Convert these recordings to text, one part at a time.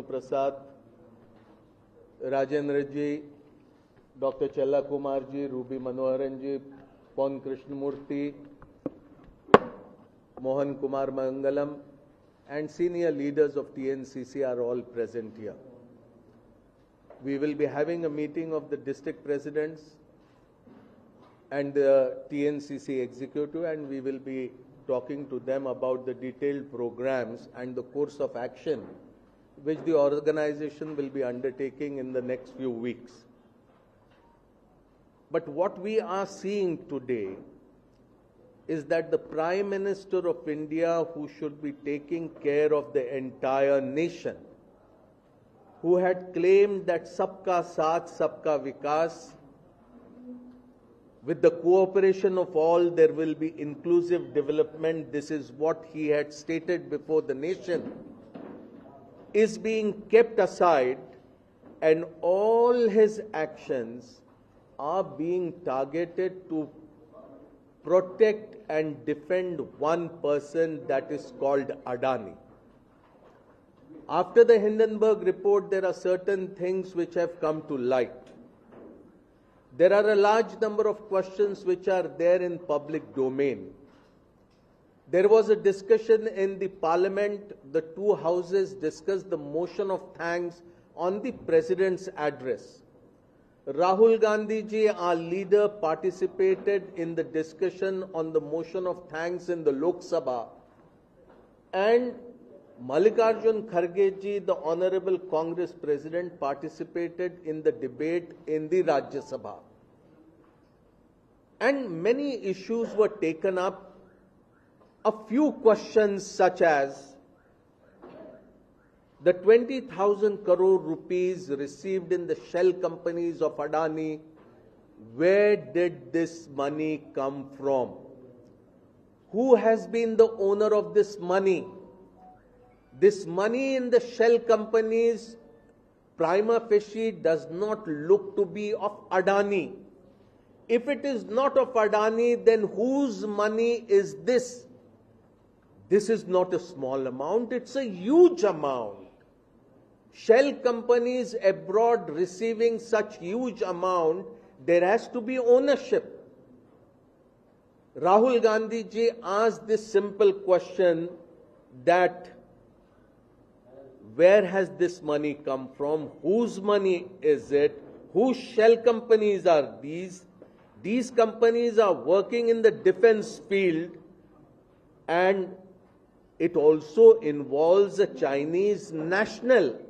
Prasad, Rajendra ji, Dr. Chella Kumar ji, Ruby Manoharan ji, Pon Krishnamurthy, Mohan Kumar Mangalam, and senior leaders of TNCC are all present here. We will be having a meeting of the district presidents and the TNCC executive, and we will be talking to them about the detailed programs and the course of action which the organization will be undertaking in the next few weeks. But what we are seeing today is that the Prime Minister of India, who should be taking care of the entire nation, who had claimed that Sabka Saath, Sabka Vikas, with the cooperation of all, there will be inclusive development. This is what he had stated before the nation, is being kept aside, and all his actions are being targeted to protect and defend one person, that is called Adani. After the Hindenburg report, there are certain things which have come to light. There are a large number of questions which are there in public domain. There was a discussion in the parliament. The two houses discussed the motion of thanks on the president's address. Rahul Gandhi ji, our leader, participated in the discussion on the motion of thanks in the Lok Sabha, and Mallikarjun Kharge ji, the Honorable Congress President, participated in the debate in the Rajya Sabha. And many issues were taken up. A few questions such as the 20,000 crore rupees received in the shell companies of Adani, where did this money come from? Who has been the owner of this money? This money in the shell companies, prima facie, does not look to be of Adani. If it is not of Adani, then whose money is this? This is not a small amount, it's a huge amount. Shell companies abroad receiving such huge amount, there has to be ownership. Rahul Gandhi ji asked this simple question, that where has this money come from? Whose money is it? Whose shell companies are these? These companies are working in the defense field, and it also involves a Chinese national.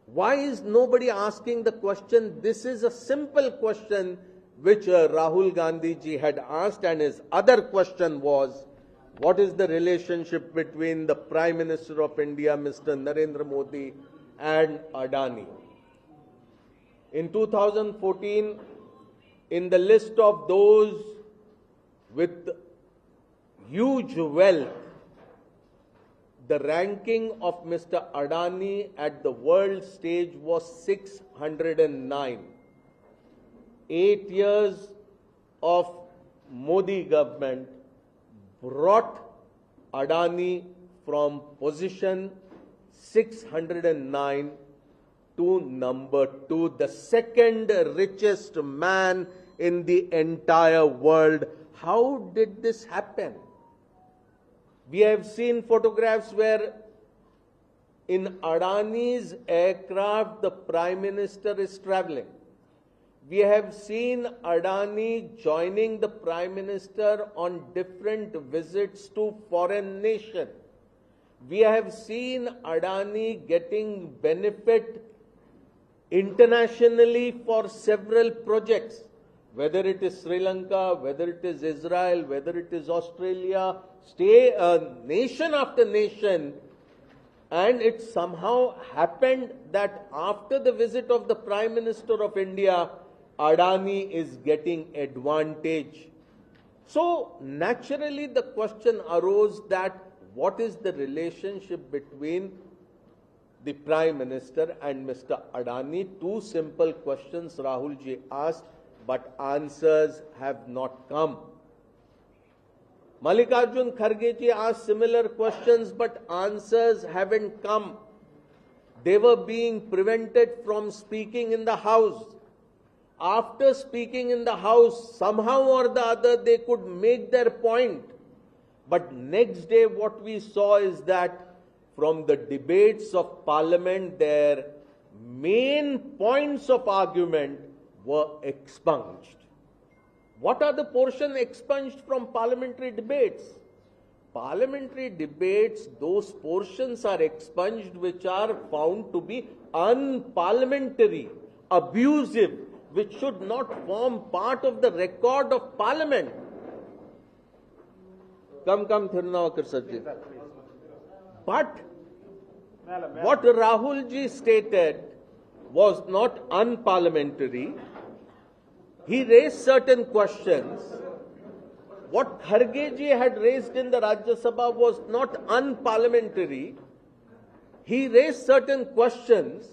Why is nobody asking the question? This is a simple question which Rahul Gandhi ji had asked, and his other question was, what is the relationship between the Prime Minister of India, Mr. Narendra Modi, and Adani? In 2014, in the list of those with huge wealth, the ranking of Mr. Adani at the world stage was 609. 8 years of Modi government brought Adani from position 609 to number 2, the second richest man in the entire world. How did this happen? We have seen photographs where in Adani's aircraft the Prime Minister is traveling. We have seen Adani joining the Prime Minister on different visits to foreign nations. We have seen Adani getting benefit internationally for several projects, whether it is Sri Lanka, whether it is Israel, whether it is Australia, nation after nation. And it somehow happened that after the visit of the Prime Minister of India, Adani is getting advantage. So naturally the question arose that what is the relationship between the Prime Minister and Mr. Adani? Two simple questions Rahul ji asked, but answers have not come. Mallikarjun Kharge ji asked similar questions, but answers haven't come. They were being prevented from speaking in the House. After speaking in the House, somehow or the other, they could make their point. But next day, what we saw is that from the debates of Parliament, their main points of argument were expunged. What are the portions expunged from parliamentary debates? Parliamentary debates, those portions are expunged which are found to be unparliamentary, abusive, which should not form part of the record of Parliament. Come, Thirunavakar Sarji. But what Rahul ji stated was not unparliamentary. He raised certain questions. What Kharge ji had raised in the Rajya Sabha was not unparliamentary. He raised certain questions.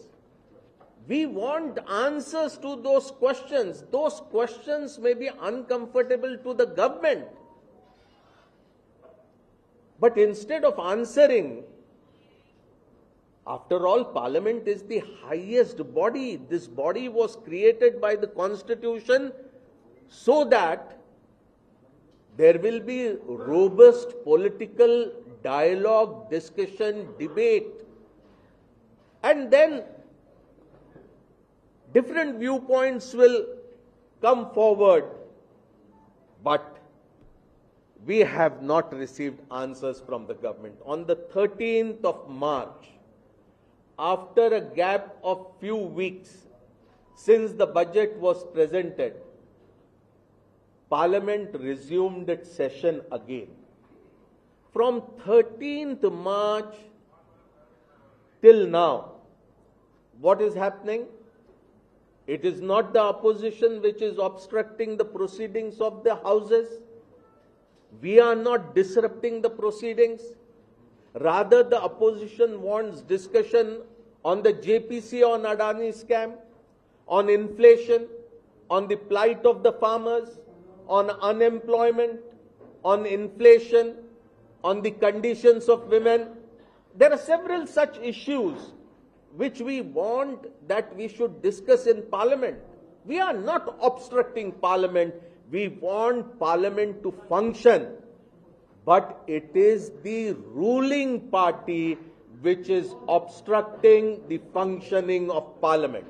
We want answers to those questions. Those questions may be uncomfortable to the government. But instead of answering, after all, Parliament is the highest body. This body was created by the Constitution so that there will be robust political dialogue, discussion, debate. And then different viewpoints will come forward. But we have not received answers from the government. On the 13th of March, after a gap of few weeks since the budget was presented, Parliament resumed its session again. From 13th March till now, what is happening? It is not the opposition which is obstructing the proceedings of the houses. We are not disrupting the proceedings. Rather, the opposition wants discussion on the JPC, on Adani scam, on inflation, on the plight of the farmers, on unemployment, on inflation, on the conditions of women. There are several such issues which we want that we should discuss in Parliament. We are not obstructing Parliament. We want Parliament to function. But it is the ruling party which is obstructing the functioning of Parliament.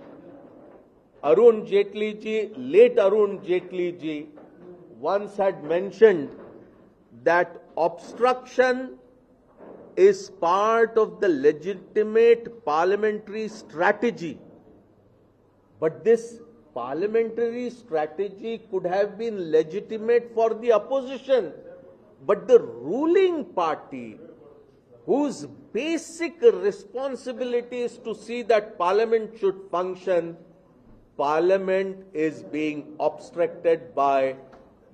Arun Jaitley ji, late Arun Jaitley ji, once had mentioned that obstruction is part of the legitimate parliamentary strategy. But this parliamentary strategy could have been legitimate for the opposition. But the ruling party, whose basic responsibility is to see that Parliament should function, Parliament is being obstructed by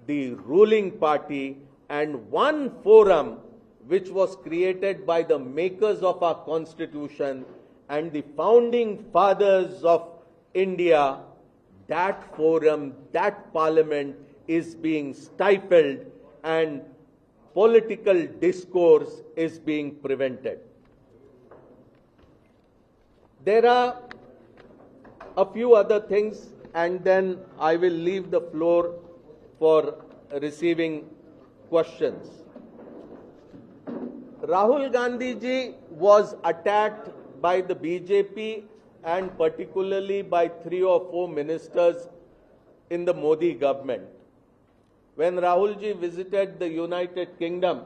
the ruling party, and one forum which was created by the makers of our Constitution and the founding fathers of India, that forum, that Parliament is being stifled and political discourse is being prevented. There are a few other things, and then I will leave the floor for receiving questions. Rahul Gandhi ji was attacked by the BJP and particularly by 3 or 4 ministers in the Modi government. When Rahul ji visited the United Kingdom,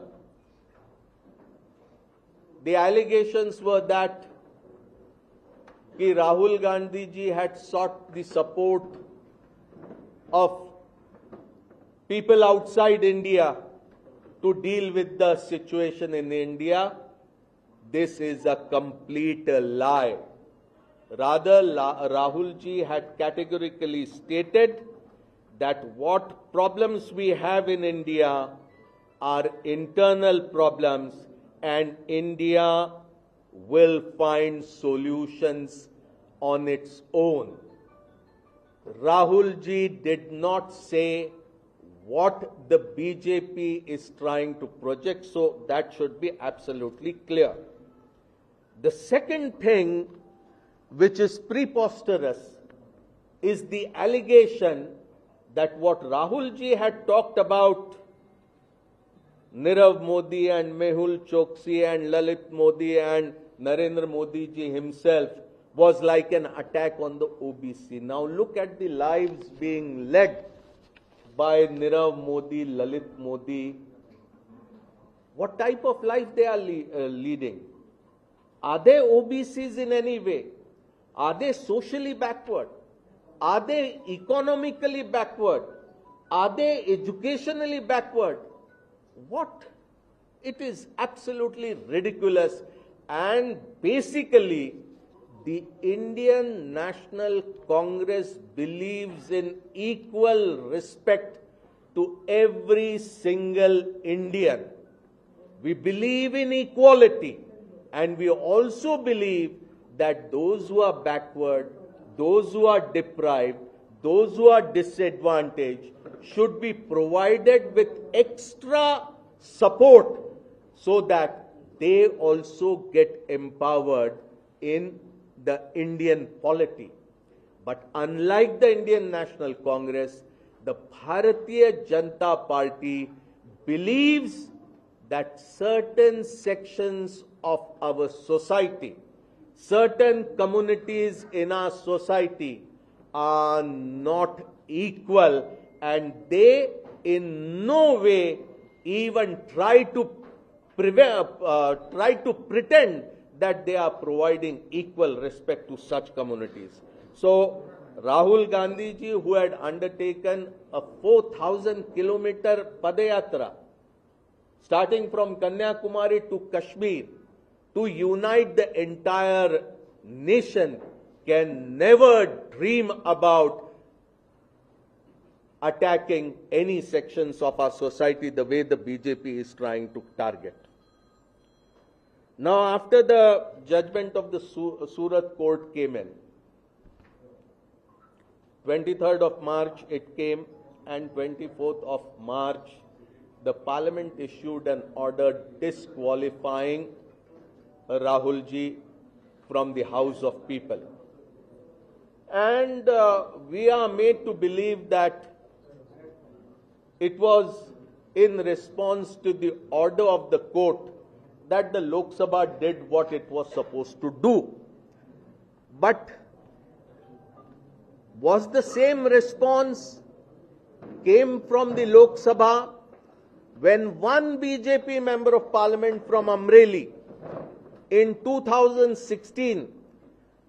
the allegations were that Rahul Gandhi ji had sought the support of people outside India to deal with the situation in India. This is a complete lie. Rather, Rahul ji had categorically stated that what problems we have in India are internal problems, and India will find solutions on its own. Rahul ji did not say what the BJP is trying to project, so that should be absolutely clear. The second thing which is preposterous, is the allegation that what Rahul ji had talked about Nirav Modi and Mehul Choksi and Lalit Modi and Narendra Modi ji himself was like an attack on the OBC. Now look at the lives being led by Nirav Modi, Lalit Modi. What type of life they are leading? Are they OBCs in any way? Are they socially backward? Are they economically backward? Are they educationally backward? What? It is absolutely ridiculous, and basically the Indian National Congress believes in equal respect to every single Indian. We believe in equality, and we also believe that those who are backward, those who are deprived, those who are disadvantaged should be provided with extra support so that they also get empowered in the Indian polity. But unlike the Indian National Congress, the Bharatiya Janata Party believes that certain sections of our society, certain communities in our society are not equal, and they in no way even try to pretend that they are providing equal respect to such communities. So Rahul Gandhi ji, who had undertaken a 4,000-kilometer Padayatra starting from Kanyakumari to Kashmir to unite the entire nation, can never dream about attacking any sections of our society the way the BJP is trying to target. Now, after the judgment of the Surat court came in, 23rd of March it came, and 24th of March the Parliament issued an order disqualifying Rahul ji from the House of People. And we are made to believe that it was in response to the order of the court that the Lok Sabha did what it was supposed to do. But was the same response came from the Lok Sabha when one BJP member of Parliament from Amreli in 2016,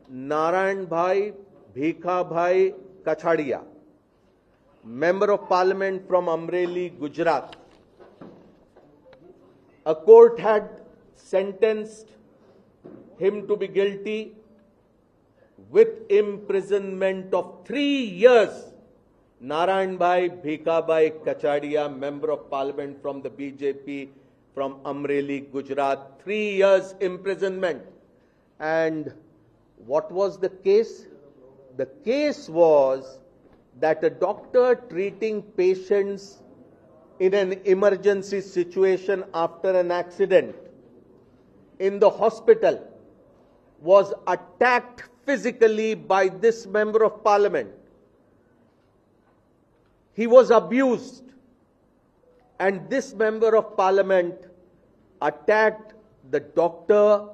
Narayan Bhai Bhikha Bhai Kachadia, Member of Parliament from Amreli, Gujarat, a court had sentenced him to be guilty with imprisonment of 3 years. Narayan Bhai Bhikha Bhai Kachadia, Member of Parliament from the BJP from Amreli, Gujarat, 3 years imprisonment. And what was the case? The case was that a doctor treating patients in an emergency situation after an accident in the hospital was attacked physically by this Member of Parliament. He was abused, and this Member of Parliament attacked the doctor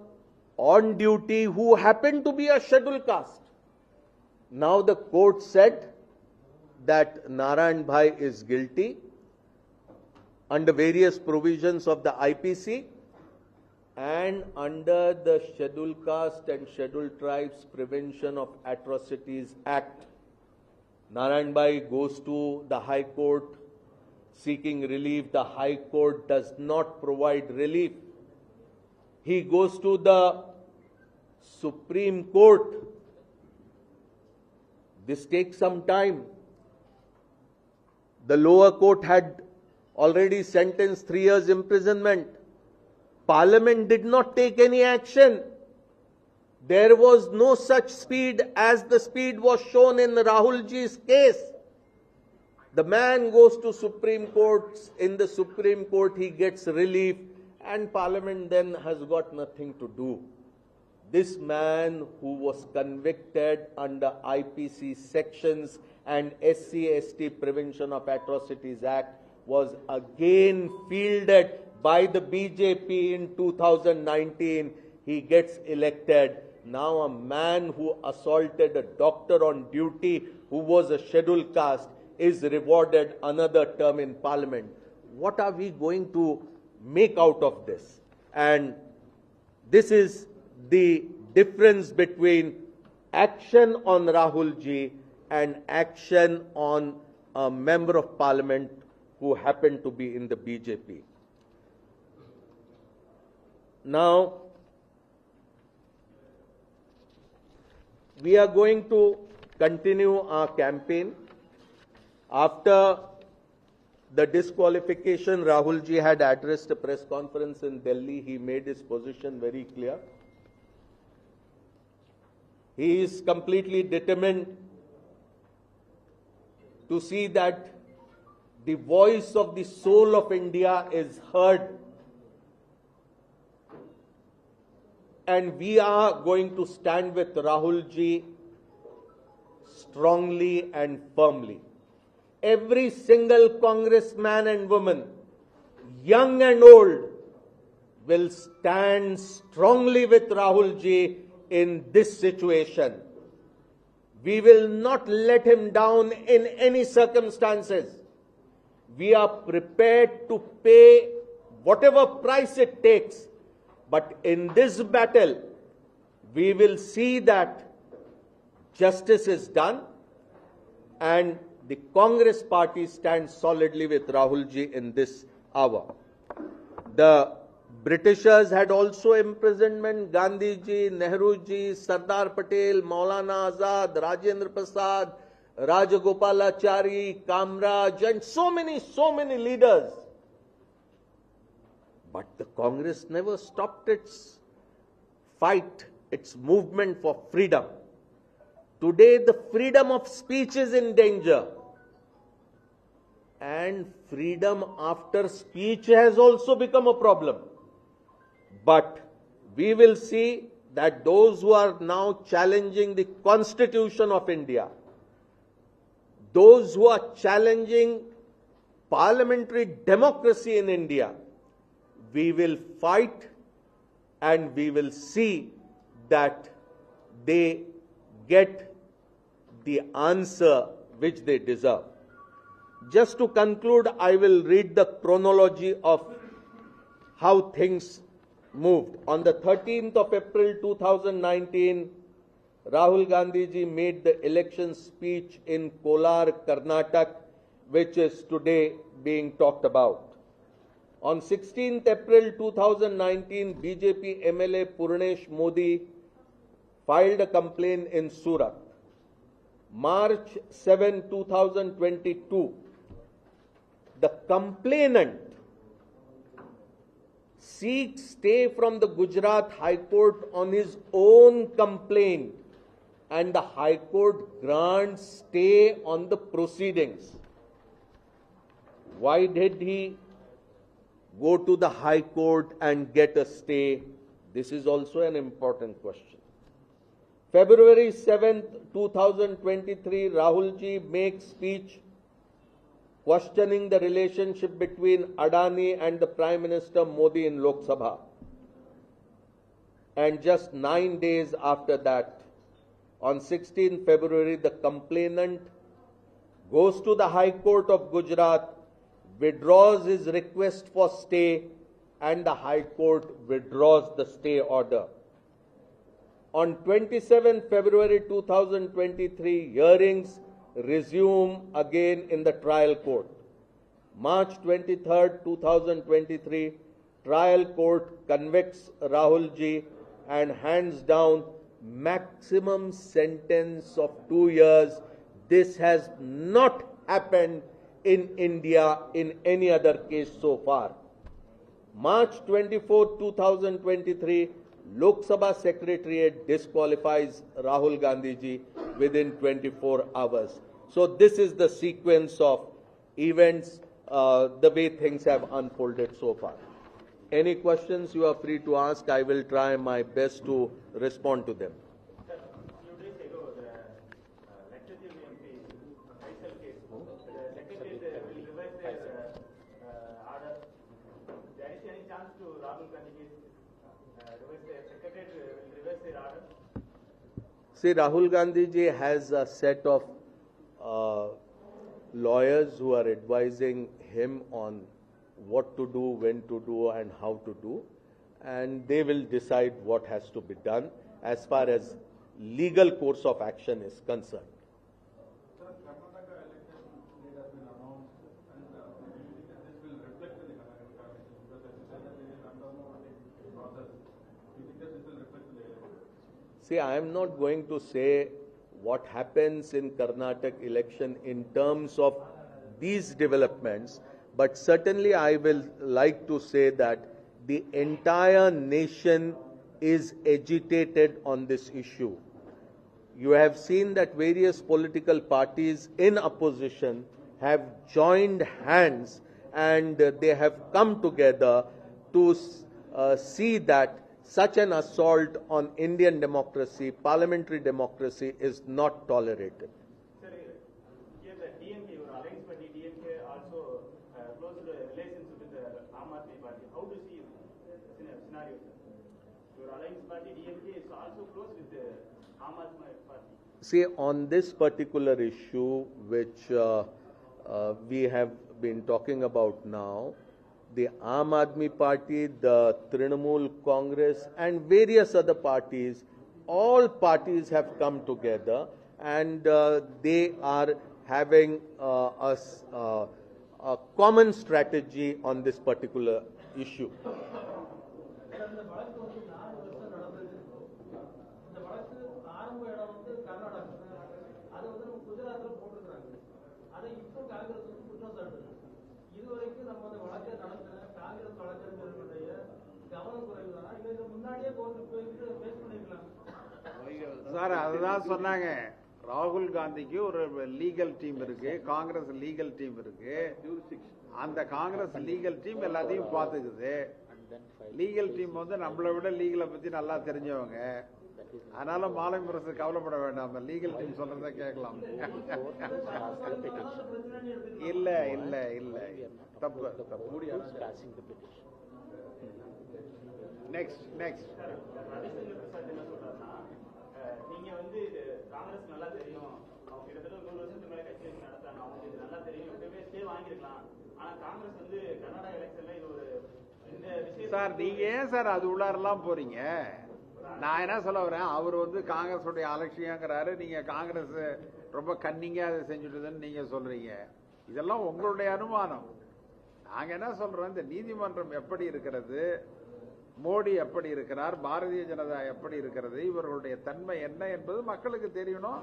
on duty who happened to be a scheduled caste. Now the court said that Narayan Bhai is guilty under various provisions of the IPC and under the Scheduled Caste and Scheduled Tribes Prevention of Atrocities Act. Narayan Bhai goes to the High Court seeking relief. The High Court does not provide relief. He goes to the Supreme Court. This takes some time. The lower court had already sentenced 3 years imprisonment. Parliament did not take any action. There was no such speed as the speed was shown in Rahul ji's case. The man goes to Supreme Court. In the Supreme Court, he gets relief, and Parliament then has got nothing to do. this man who was convicted under IPC sections and SC/ST Prevention of Atrocities Act was again fielded by the BJP in 2019. He gets elected. Now a man who assaulted a doctor on duty who was a scheduled caste is rewarded another term in parliament. What are we going to make out of this? And this is the difference between action on Rahul ji and action on a member of parliament who happened to be in the BJP. Now, we are going to continue our campaign. After the disqualification, Rahul ji had addressed a press conference in Delhi. He made his position very clear. He is completely determined to see that the voice of the soul of India is heard. And we are going to stand with Rahul ji strongly and firmly. Every single congressman and woman, young and old, will stand strongly with Rahul ji in this situation. We will not let him down in any circumstances. We are prepared to pay whatever price it takes. But in this battle, we will see that justice is done and the Congress party stands solidly with Rahul ji in this hour. The Britishers had also imprisonment Gandhi ji, Nehru ji, Sardar Patel, Maulana Azad, Rajendra Prasad, Rajagopalachari, Kamraj, and so many leaders. But the Congress never stopped its fight, its movement for freedom. Today, the freedom of speech is in danger. And freedom after speech has also become a problem. But we will see that those who are now challenging the Constitution of India, those who are challenging parliamentary democracy in India, we will fight and we will see that they get the answer which they deserve. Just to conclude, I will read the chronology of how things moved. On the 13th of April 2019, Rahul Gandhi ji made the election speech in Kolar, Karnataka, which is today being talked about. On 16th April 2019, BJP MLA Purnesh Modi filed a complaint in Surat. March 7, 2022, the complainant seeks stay from the Gujarat High Court on his own complaint, and the High Court grants stay on the proceedings. Why did he go to the High Court and get a stay? This is also an important question. February 7th, 2023, Rahul ji makes speech questioning the relationship between Adani and the Prime Minister Modi in Lok Sabha. And just 9 days after that, on 16 February, the complainant goes to the High Court of Gujarat, withdraws his request for stay, and the High Court withdraws the stay order. On 27 February 2023, hearings resume again in the trial court. March 23rd, 2023, trial court convicts Rahul ji and hands down maximum sentence of 2 years. This has not happened in India in any other case so far. March 24, 2023, Lok Sabha Secretariat disqualifies Rahul Gandhi ji within 24 hours. So this is the sequence of events, the way things have unfolded so far. Any questions you are free to ask. I will try my best to respond to them. Sir, few days ago, the Lakshadweep MP, Faisal case, the Secretariat will revise their order. There is any chance to Rahul Gandhi case revise their Secretariat will revise their order? See, Rahul Gandhi ji has a set of lawyers who are advising him on what to do, when to do, and how to do, and they will decide what has to be done as far as legal course of action is concerned. Sir, Karnataka election date has been announced, and this will reflect in the Karnataka election because as you said that it is undemocratic process. Do you think that this will reflect in the election? See, I am not going to say what happens in Karnataka election in terms of these developments, but certainly I will like to say that the entire nation is agitated on this issue. You have seen that various political parties in opposition have joined hands and they have come together to see that such an assault on Indian democracy, parliamentary democracy, is not tolerated. Sir, here the DMK, your alliance party DMK also closed relations with the Aam Aadmi party. How do you see the scenario, sir? Your alliance party DMK is also close with the Aam Aadmi party. See, on this particular issue, which we have been talking about now, the Aam Aadmi Party, the Trinamool Congress, and various other parties, all parties have come together and they are having a common strategy on this particular issue. Sir அதுதான் சொன்னாங்க. ராகுல் காந்திக்கு ஒரு legal team இருக்கு, Congress legal team இருக்கு. அந்த Congress legal team எல்லாத்தையும் பாத்துக்குது. Legal team வந்து நம்மளை விட லீகலை பத்தி நல்லா தெரிஞ்சவங்க. அதனால மாலை முரசு கவலைப்பட வேண்டாம், லீகல் டீம் சொல்றத கேட்கலாம். இல்ல இல்ல இல்ல தப்பு நெக்ஸ்ட் நீங்க வந்து காங்கிரஸ் நல்லா தெரியும், அவங்க கிட்டத்தட்ட 100 வருஷத்துக்கு மேல கட்சி நடத்தாங்க, அவங்களுக்கு நல்லா தெரியும், எப்பவுமே ஸ்டே வாங்கிருக்கலாம். ஆனா காங்கிரஸ் வந்து கர்நாடகா எலெக்ஷன்ல இது ஒரு இந்த விஷயம். சார் நீங்க ஏன் சார் அது உள்ளாரெல்லாம் போறீங்க? நான் என்ன சொல்ல வரேன், அவர் வந்து காங்கிரஸுடைய அலட்சியங்கிறாரு, நீங்க காங்கிரஸ் ரொம்ப கன்னிங்கா அதை செஞ்சுட்டுதுன்னு நீங்க சொல்றீங்க. இதெல்லாம் உங்களுடைய அனுமானம். நாங்க என்ன சொல்றோம், இந்த நீதிமன்றம் எப்படி இருக்கிறது, மோடி எப்படி இருக்கிறார், பாரதிய ஜனதா எப்படி இருக்கிறது, இவர்களுடைய தன்மை என்ன என்பது மக்களுக்கு தெரியணும்.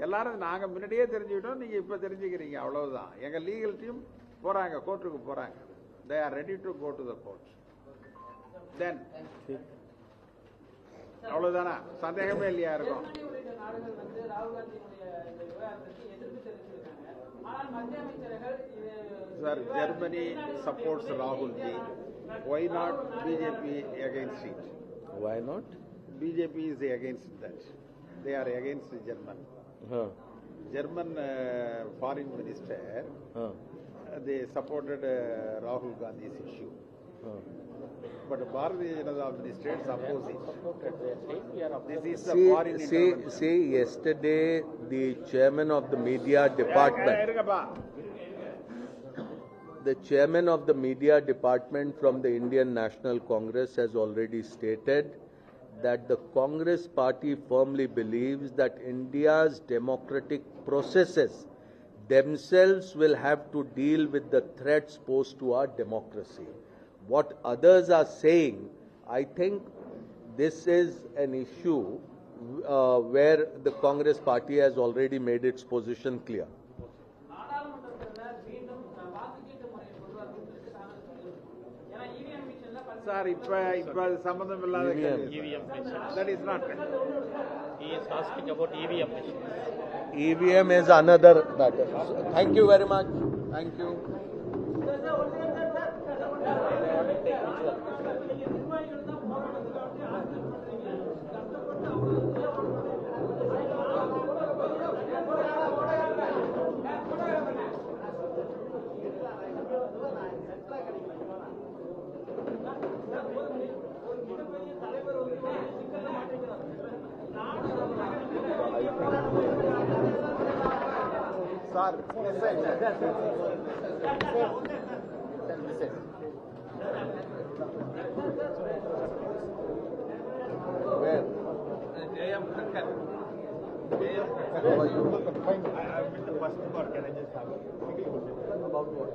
எல்லாரும் நாங்க முன்னாடியே தெரிஞ்சுக்கிட்டோம், நீங்க இப்ப தெரிஞ்சுக்கிறீங்க, அவ்வளவுதான். எங்க லீகல் டீம் போறாங்க, கோர்ட்டுக்கு போறாங்க. They are ready to go to the court. Then அவ்வளவுதானா? சந்தேகமே இல்லையா இருக்கும்? Sir Germany supports Rahul ji. Why not BJP against it? Why not? BJP is against that. They are against German. German foreign minister, they supported Rahul Gandhi's issue. But Bharatiya Janata ministers oppose it. This is the foreign intervention. See, yesterday the chairman of the media department, the chairman of the media department from the Indian National Congress has already stated that the Congress party firmly believes that India's democratic processes themselves will have to deal with the threats posed to our democracy. What others are saying, I think this is an issue where the Congress party has already made its position clear. Sir, இப்ப சம்பந்தம் இல்லாத EVM machines. That is not. He is asking about EVM machines. EVM is another matter. Thank you very much. Thank you. Sir, Where? How are you? I've been the first part. Can I just have a single question? About what?